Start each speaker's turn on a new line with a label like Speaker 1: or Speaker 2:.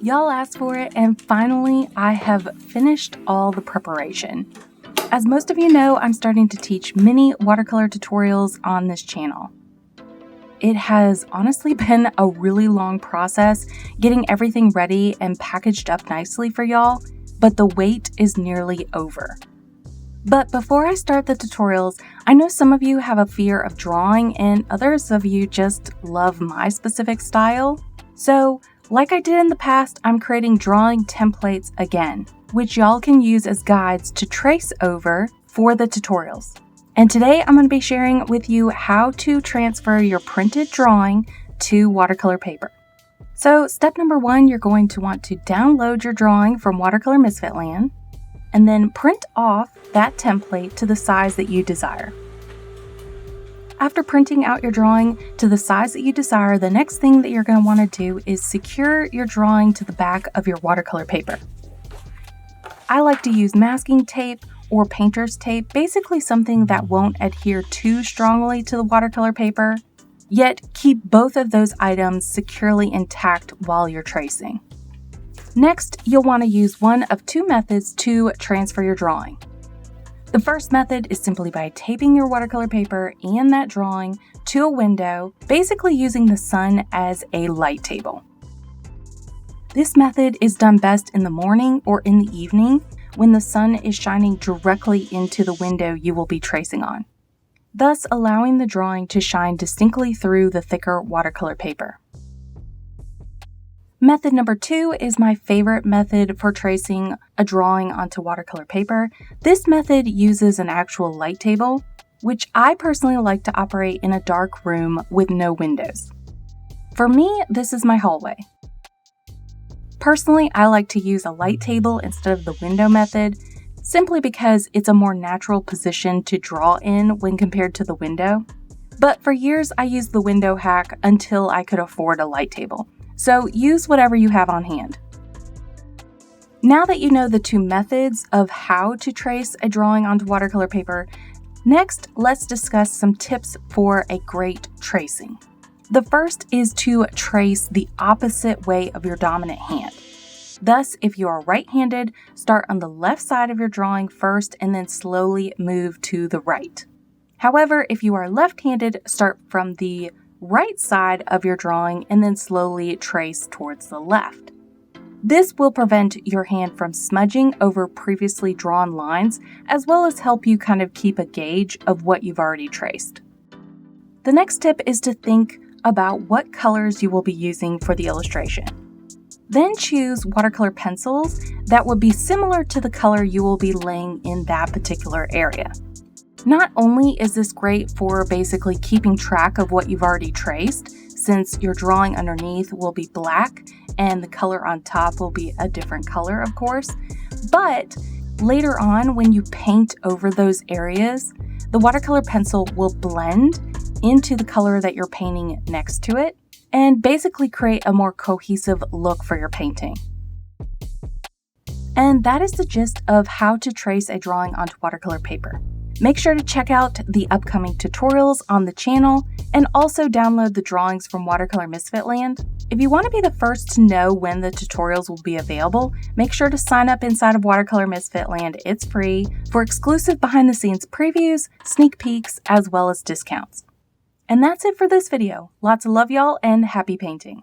Speaker 1: Y'all asked for it, and finally I have finished all the preparation. As most of you know, I'm starting to teach mini watercolor tutorials on this channel. It has honestly been a really long process getting everything ready and packaged up nicely for y'all, but the wait is nearly over. But before I start the tutorials, I know some of you have a fear of drawing and others of you just love my specific style. So, like I did in the past, I'm creating drawing templates again, which y'all can use as guides to trace over for the tutorials. And today I'm going to be sharing with you how to transfer your printed drawing to watercolor paper. So step number 1, you're going to want to download your drawing from Watercolor Misfit Land and then print off that template to the size that you desire. After printing out your drawing to the size that you desire, the next thing that you're going to want to do is secure your drawing to the back of your watercolor paper. I like to use masking tape or painter's tape, basically something that won't adhere too strongly to the watercolor paper, yet keep both of those items securely intact while you're tracing. Next, you'll want to use one of two methods to transfer your drawing. The first method is simply by taping your watercolor paper and that drawing to a window, basically using the sun as a light table. This method is done best in the morning or in the evening when the sun is shining directly into the window you will be tracing on, thus allowing the drawing to shine distinctly through the thicker watercolor paper. Method number 2 is my favorite method for tracing a drawing onto watercolor paper. This method uses an actual light table, which I personally like to operate in a dark room with no windows. For me, this is my hallway. Personally, I like to use a light table instead of the window method, simply because it's a more natural position to draw in when compared to the window. But for years, I used the window hack until I could afford a light table. So use whatever you have on hand. Now that you know the two methods of how to trace a drawing onto watercolor paper, next let's discuss some tips for a great tracing. The first is to trace the opposite way of your dominant hand. Thus, if you are right-handed, start on the left side of your drawing first and then slowly move to the right. However, if you are left-handed, start from the right side of your drawing and then slowly trace towards the left. This will prevent your hand from smudging over previously drawn lines, as well as help you kind of keep a gauge of what you've already traced. The next tip is to think about what colors you will be using for the illustration. Then choose watercolor pencils that would be similar to the color you will be laying in that particular area. Not only is this great for basically keeping track of what you've already traced, since your drawing underneath will be black and the color on top will be a different color, of course, but later on when you paint over those areas, the watercolor pencil will blend into the color that you're painting next to it and basically create a more cohesive look for your painting. And that is the gist of how to trace a drawing onto watercolor paper. Make sure to check out the upcoming tutorials on the channel and also download the drawings from Watercolor Misfit Land. If you want to be the first to know when the tutorials will be available, make sure to sign up inside of Watercolor Misfit Land. It's free for exclusive behind-the-scenes previews, sneak peeks, as well as discounts. And that's it for this video. Lots of love, y'all, and happy painting.